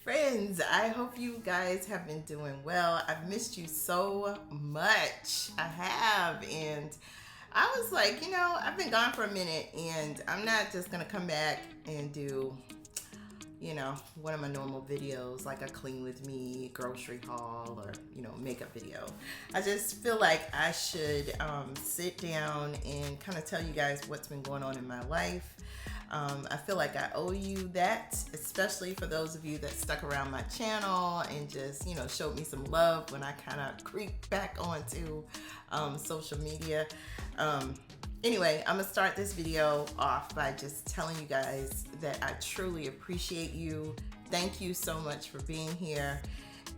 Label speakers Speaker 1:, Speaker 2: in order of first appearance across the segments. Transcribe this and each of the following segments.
Speaker 1: friends, I hope you guys have been doing well. I've missed you so much. I have, and I was like, I've been gone for a minute, and I'm not just gonna come back and do one of my normal videos like a clean with me grocery haul or makeup video. I just feel like I should sit down and kind of tell you guys what's been going on in my life. I feel like I owe you that, especially for those of you that stuck around my channel and just showed me some love when I kind of creeped back onto social media. Anyway, I'm gonna start this video off by just telling you guys that I truly appreciate you. Thank you so much for being here,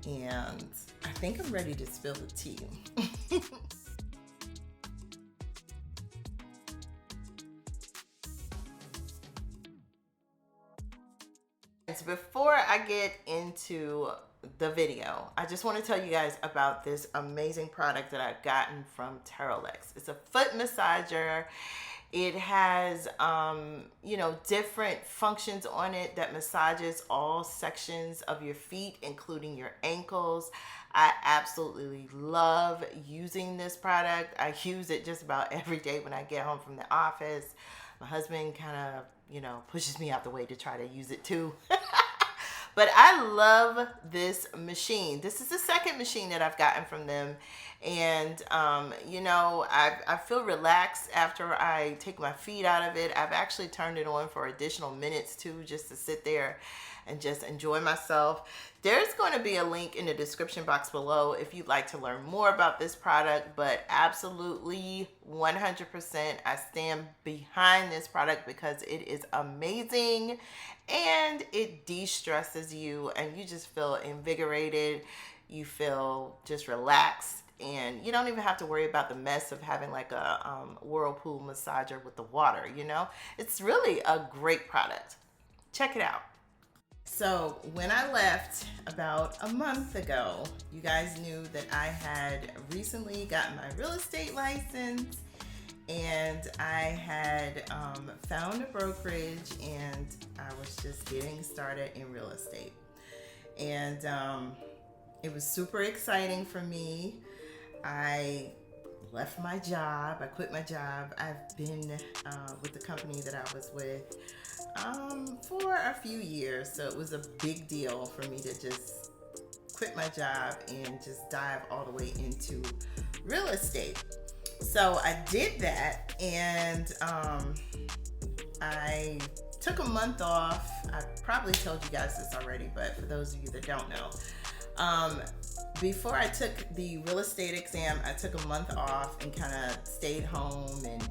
Speaker 1: and I think I'm ready to spill the tea. Before I get into the video, I just want to tell you guys about this amazing product that I've gotten from TERELAX. It's a foot massager. It has different functions on it that massages all sections of your feet, including your ankles. I absolutely love using this product. I use it just about every day when I get home from the office. My husband kind of pushes me out the way to try to use it too. But I love this machine. This is the second machine that I've gotten from them. And, I feel relaxed after I take my feet out of it. I've actually turned it on for additional minutes too, just to sit there and just enjoy myself. There's going to be a link in the description box below if you'd like to learn more about this product, but absolutely 100% I stand behind this product because it is amazing and it de-stresses you and you just feel invigorated. You feel just relaxed and you don't even have to worry about the mess of having like a whirlpool massager with the water, It's really a great product. Check it out. So when I left about a month ago, you guys knew that I had recently gotten my real estate license, and I had found a brokerage, and I was just getting started in real estate. And it was super exciting for me. I left my job. I quit my job. I've been with the company that I was with for a few years, so it was a big deal for me to just quit my job and just dive all the way into real estate. So I did that, and I took a month off. I probably told you guys this already, but for those of you that don't know, before I took the real estate exam, I took a month off and kind of stayed home and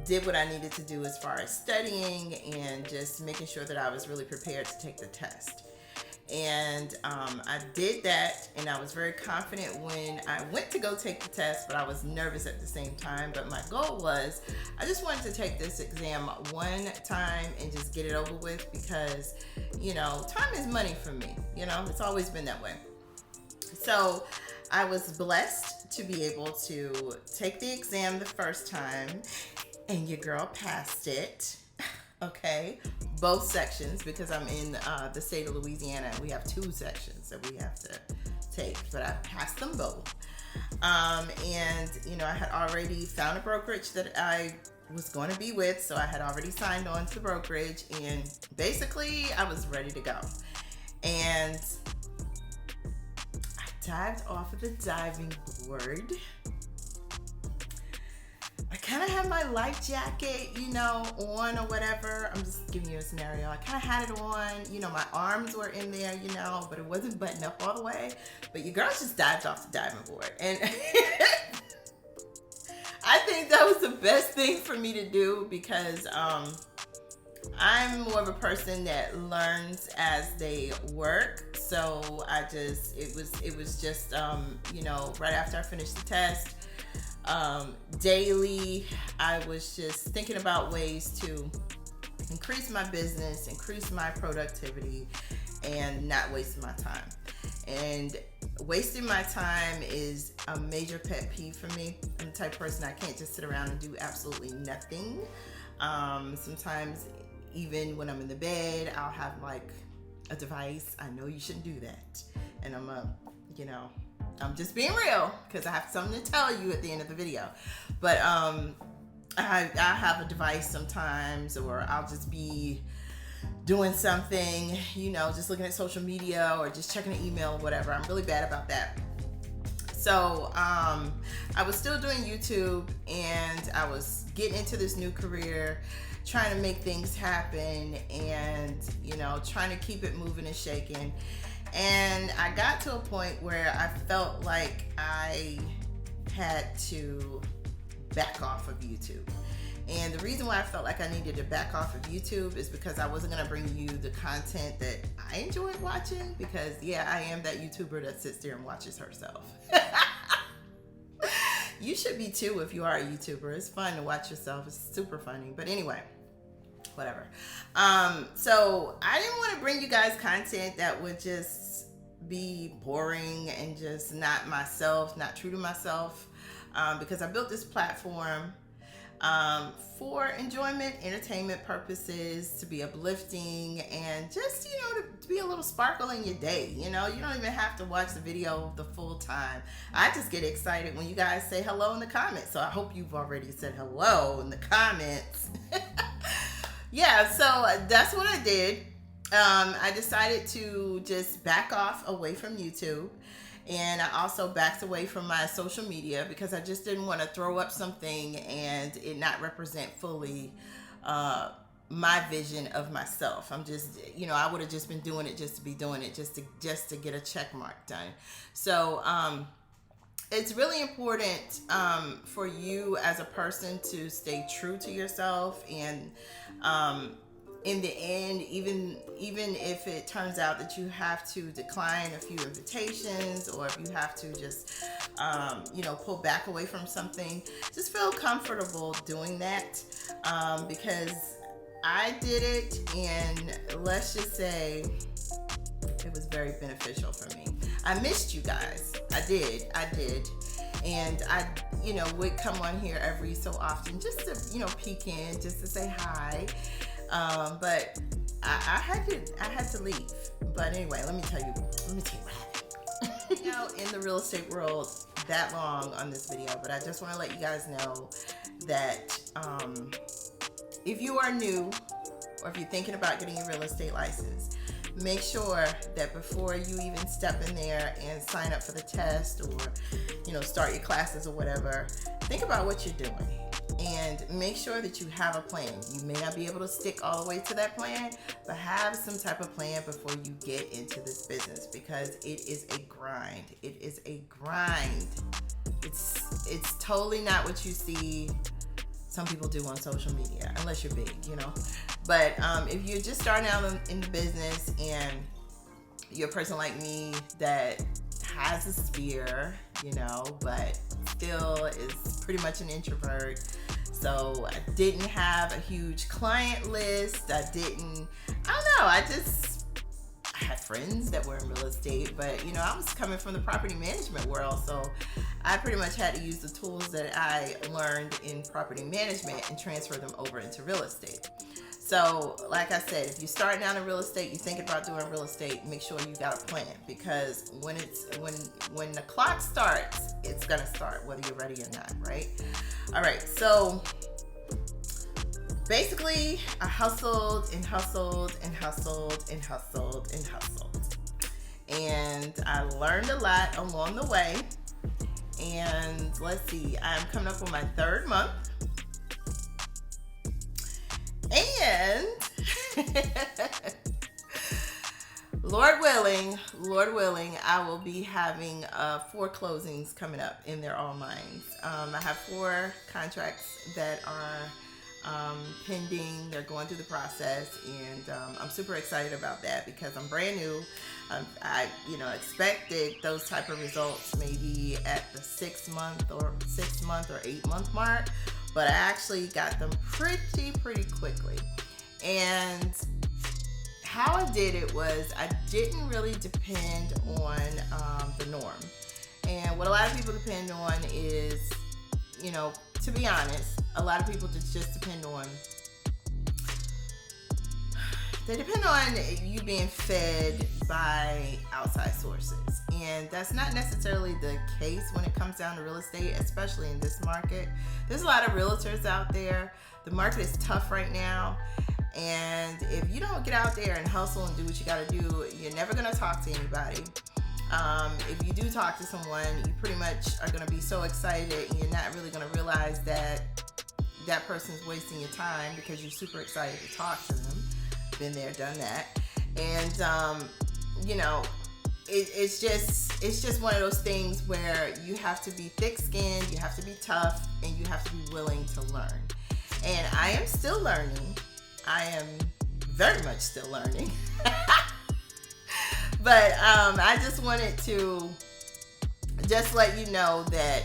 Speaker 1: did what I needed to do as far as studying and just making sure that I was really prepared to take the test. And I did that, and I was very confident when I went to go take the test, but I was nervous at the same time. But my goal was, I just wanted to take this exam one time and just get it over with because, time is money for me. It's always been that way. So I was blessed to be able to take the exam the first time, and your girl passed it. Okay, both sections, because I'm in the state of Louisiana. We have 2 sections that we have to take, but I passed them both. And I had already found a brokerage that I was going to be with, so I had already signed on to the brokerage, and basically I was ready to go. And I dived off of the diving board. I kind of had my life jacket, on or whatever. I'm just giving you a scenario. I kind of had it on, my arms were in there, but it wasn't buttoned up all the way. But your girl just dived off the diving board. And I think that was the best thing for me to do because I'm more of a person that learns as they work. So it was just, right after I finished the test, daily, I was just thinking about ways to increase my business, increase my productivity, and not waste my time. And wasting my time is a major pet peeve for me. I'm the type of person, I can't just sit around and do absolutely nothing. Sometimes even when I'm in the bed, I'll have like a device. I know you shouldn't do that. And I'm just being real because I have something to tell you at the end of the video. But I have a device sometimes, or I'll just be doing something, just looking at social media or just checking an email or whatever. I'm really bad about that. So I was still doing YouTube, and I was getting into this new career, trying to make things happen, and trying to keep it moving and shaking. And I got to a point where I felt like I had to back off of YouTube. And the reason why I felt like I needed to back off of YouTube is because I wasn't going to bring you the content that I enjoyed watching, because I am that YouTuber that sits there and watches herself. You should be too if you are a YouTuber. It's fun to watch yourself. It's super funny. But anyway, whatever. So I didn't want to bring you guys content that would just be boring and just not myself, not true to myself, because I built this platform for enjoyment, entertainment purposes, to be uplifting, and just, to be a little sparkle in your day. You don't even have to watch the video the full time. I just get excited when you guys say hello in the comments. So I hope you've already said hello in the comments. So that's what I did. I decided to just back off away from YouTube. And I also backed away from my social media because I just didn't want to throw up something and it not represent fully my vision of myself. I'm just, I would have just been doing it just to be doing it, just to get a check mark done. So it's really important for you as a person to stay true to yourself, and in the end, even if it turns out that you have to decline a few invitations, or if you have to just pull back away from something, just feel comfortable doing that, because I did it, and let's just say it was very beneficial for me. I missed you guys. I did. And I would come on here every so often just to peek in, just to say hi. But I had to leave. But anyway, let me tell you what happened. In the real estate world that long on this video, but I just want to let you guys know that if you are new, or if you're thinking about getting a real estate license, make sure that before you even step in there and sign up for the test, or start your classes or whatever, think about what you're doing. And make sure that you have a plan. You may not be able to stick all the way to that plan, but have some type of plan before you get into this business, because it is a grind. It is a grind. It's totally not what you see some people do on social media, unless you're big, But if you're just starting out in the business, and you're a person like me that has a sphere, but still is pretty much an introvert. So I didn't have a huge client list. I had friends that were in real estate, but I was coming from the property management world, so I pretty much had to use the tools that I learned in property management and transfer them over into real estate. So like I said, if you're starting out in real estate, you're thinking about doing real estate, make sure you got a plan, because when the clock starts, it's gonna start whether you're ready or not, right? All right, so basically I hustled and hustled and hustled and hustled and hustled. And I learned a lot along the way. And let's see, I'm coming up on my 3rd month. And Lord willing, I will be having 4 closings coming up, and they're all mine. I have 4 contracts that are pending. They're going through the process, and I'm super excited about that because I'm brand new. I expected those type of results maybe at the 6 month or 8 month mark, but I actually got them pretty quickly. And how I did it was I didn't really depend on the norm. And what a lot of people depend on is, to be honest, a lot of people just depend on they depend on you being fed by outside sources. And that's not necessarily the case when it comes down to real estate, especially in this market. There's a lot of realtors out there. The market is tough right now. And if you don't get out there and hustle and do what you got to do, you're never going to talk to anybody. If you do talk to someone, you pretty much are going to be so excited and you're not really going to realize that that person's wasting your time because you're super excited to talk to them. Been there, done that. And, you know, it's just one of those things where you have to be thick-skinned, you have to be tough, and you have to be willing to learn. And I am still learning. I am very much still learning. But I just wanted to just let you know that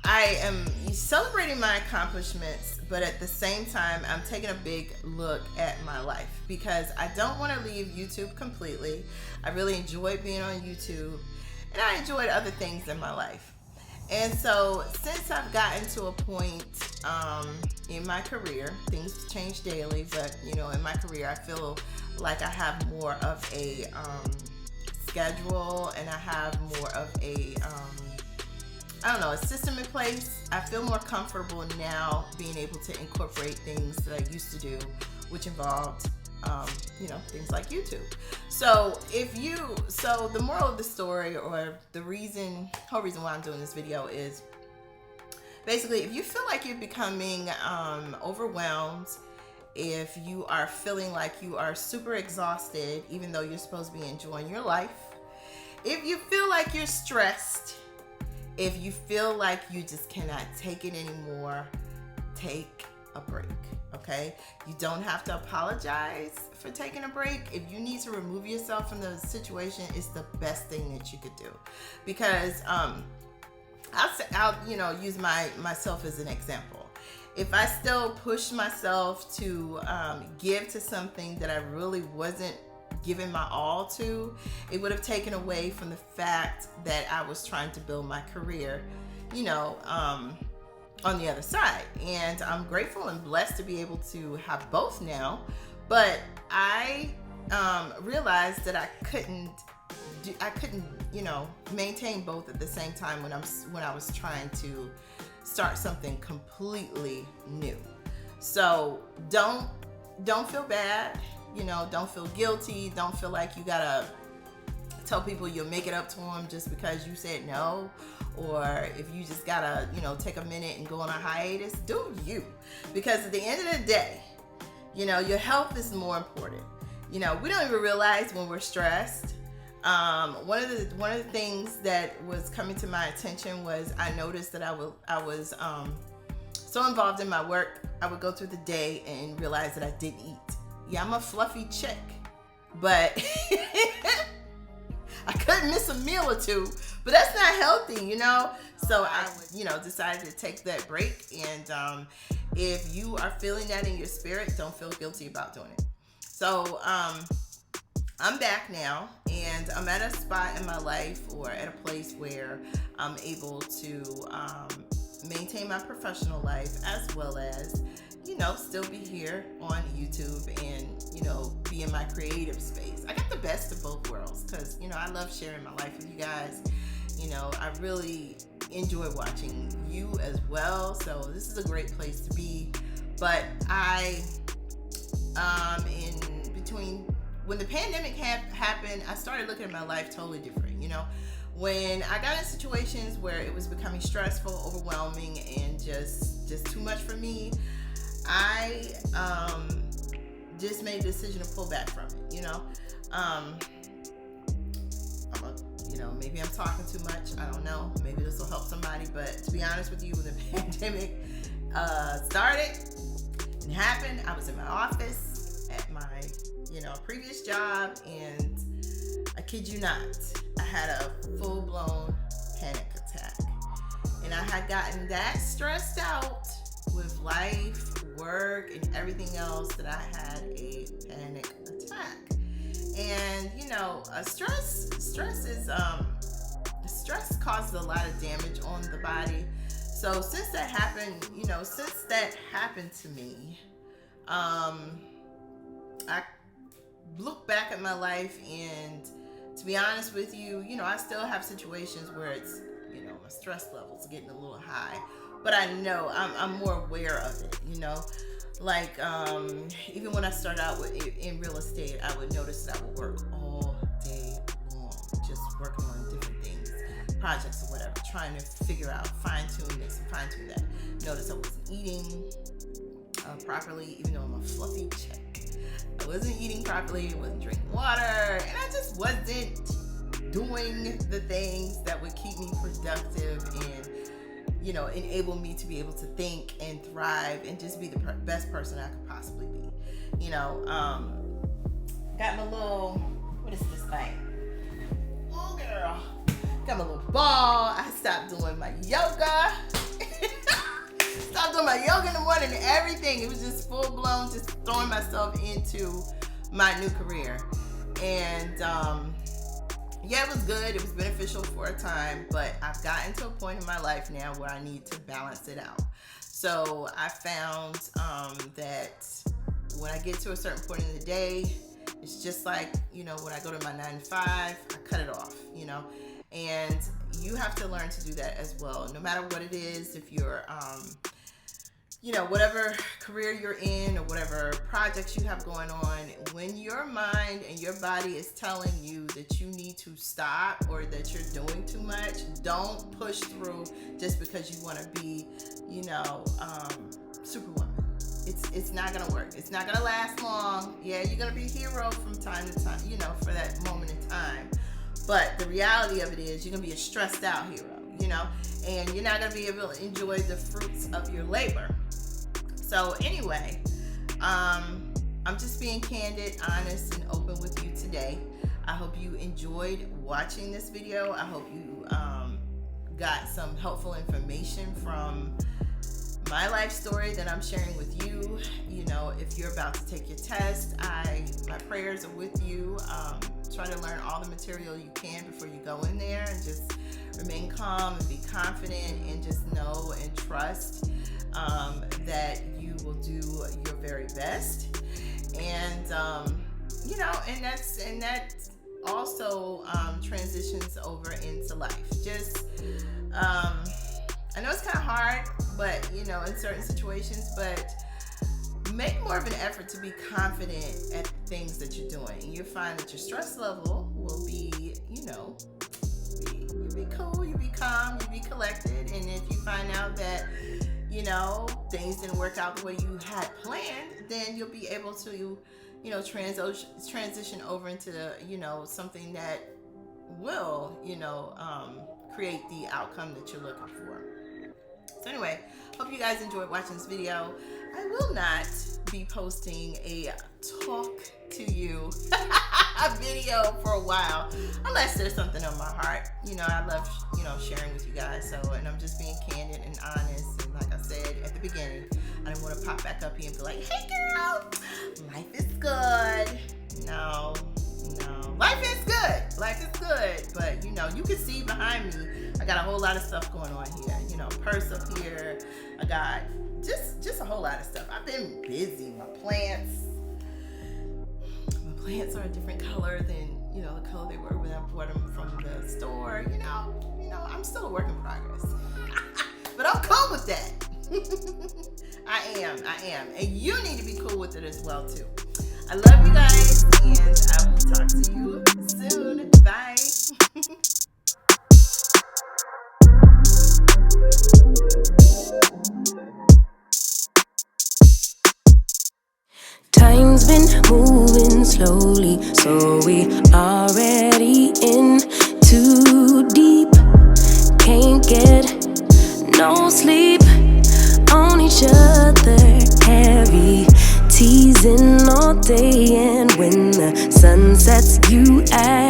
Speaker 1: I am celebrating my accomplishments, but at the same time, I'm taking a big look at my life because I don't want to leave YouTube completely. I really enjoyed being on YouTube, and I enjoyed other things in my life. And so since I've gotten to a point in my career, things change daily, but you know, in my career, I feel like I have more of a schedule, and I have more of a I don't know, a system in place. I feel more comfortable now being able to incorporate things that I used to do, which involved, you know, things like YouTube. So the moral of the story, or the whole reason why I'm doing this video is basically, if you feel like you're becoming overwhelmed, if you are feeling like you are super exhausted, even though you're supposed to be enjoying your life, if you feel like you're stressed, if you feel like you just cannot take it anymore, take a break, okay? You don't have to apologize for taking a break. If you need to remove yourself from the situation, it's the best thing that you could do. Because I'll you know, use myself as an example. If I still push myself to give to something that I really wasn't giving my all to, it would have taken away from the fact that I was trying to build my career, you know, on the other side. And I'm grateful and blessed to be able to have both now. But I realized that I couldn't, you know, maintain both at the same time when I was trying to start something completely new. So don't feel bad. You know, don't feel guilty. Don't feel like you gotta tell people you'll make it up to them just because you said no. Or if you just gotta, you know, take a minute and go on a hiatus, do you. Because at the end of the day, you know, your health is more important. You know, we don't even realize when we're stressed. One of the things that was coming to my attention was I noticed that I was so involved in my work, I would go through the day and realize that I didn't eat. Yeah, I'm a fluffy chick, but I couldn't miss a meal or two, but that's not healthy, you know? So I, you know, decided to take that break. And if you are feeling that in your spirit, don't feel guilty about doing it. So I'm back now, and I'm at a spot in my life, or at a place where I'm able to maintain my professional life, as well as, you know, still be here on YouTube and, you know, be in my creative space. I got the best of both worlds because, you know, I love sharing my life with you guys. You know, I really enjoy watching you as well. So this is a great place to be. But in between, when the pandemic happened, I started looking at my life totally different, you know. When I got in situations where it was becoming stressful, overwhelming, and just too much for me, I just made a decision to pull back from it, you know. You know, maybe I'm talking too much. I don't know. Maybe this will help somebody. But to be honest with you, when the pandemic started and happened, I was in my office at my, you know, previous job, and I kid you not, I had a full-blown panic attack. And I had gotten that stressed out with life, work, and everything else that I had a panic attack. And you know, stress causes a lot of damage on the body. So since that happened, you know, to me, I look back at my life, and to be honest with you, I still have situations where it's, my stress levels getting a little high, but I know I'm more aware of it, like even when I started out in real estate, I would notice that I would work all day long, just working on different things, projects or whatever, trying to figure out, fine-tune this and fine-tune that. Notice I wasn't eating properly, even though I'm a fluffy chick. I wasn't eating properly, wasn't drinking water, and I just wasn't doing the things that would keep me productive and, enable me to be able to think and thrive and just be the best person I could possibly be. Got my little, what is this thing? Oh, girl. Got my little ball. I stopped doing my yoga. Stopped doing my yoga in the morning and everything. It was just full blown, just throwing myself into my new career. And yeah, it was good. It was beneficial for a time, but I've gotten to a point in my life now where I need to balance it out. So I found that when I get to a certain point in the day, it's just like, when I go to my 9 to 5, I cut it off, and you have to learn to do that as well. No matter what it is, if you're, whatever career you're in or whatever projects you have going on, when your mind and your body is telling you that you need to stop or that you're doing too much, don't push through just because you want to be, Superwoman. It's not gonna work. It's not gonna last long. Yeah, you're gonna be a hero from time to time, for that moment in time. But the reality of it is you're gonna be a stressed out hero, and you're not gonna be able to enjoy the fruits of your labor. So anyway, I'm just being candid, honest, and open with you today. I hope you enjoyed watching this video. I hope you got some helpful information from my life story that I'm sharing with you. If you're about to take your test, my prayers are with you. Try to learn all the material you can before you go in there, and just remain calm and be confident, and just know and trust that you will do your very best. And and that also transitions over into life. Just I know it's kind of hard, but in certain situations, but make more of an effort to be confident at the things that you're doing. You'll find that your stress level will be, you'll be cool, you'll be calm, you'll be collected. And if you find out that, things didn't work out the way you had planned, then you'll be able to, transition over into, something that will, create the outcome that you're looking for. So anyway, hope you guys enjoyed watching this video. I will not be posting a talk to you video for a while, unless there's something on my heart. I love, sharing with you guys. So, and I'm just being candid and honest. And like I said at the beginning, I didn't want to pop back up here and be like, hey girl, life is good. No, life is good. Life is good. But you can see behind me, I got a whole lot of stuff going on here. Purse up here. I got just a whole lot of stuff. I've been busy. My plants are a different color than the color they were when I bought them from the store. I'm still a work in progress. But I'm cool with that. I am. And you need to be cool with it as well too. I love you guys, and I will talk to you soon. Bye.
Speaker 2: Time's been moving slowly, so we already in too deep. Can't get no sleep on each other, heavy teasing all day, and when the sun sets, you act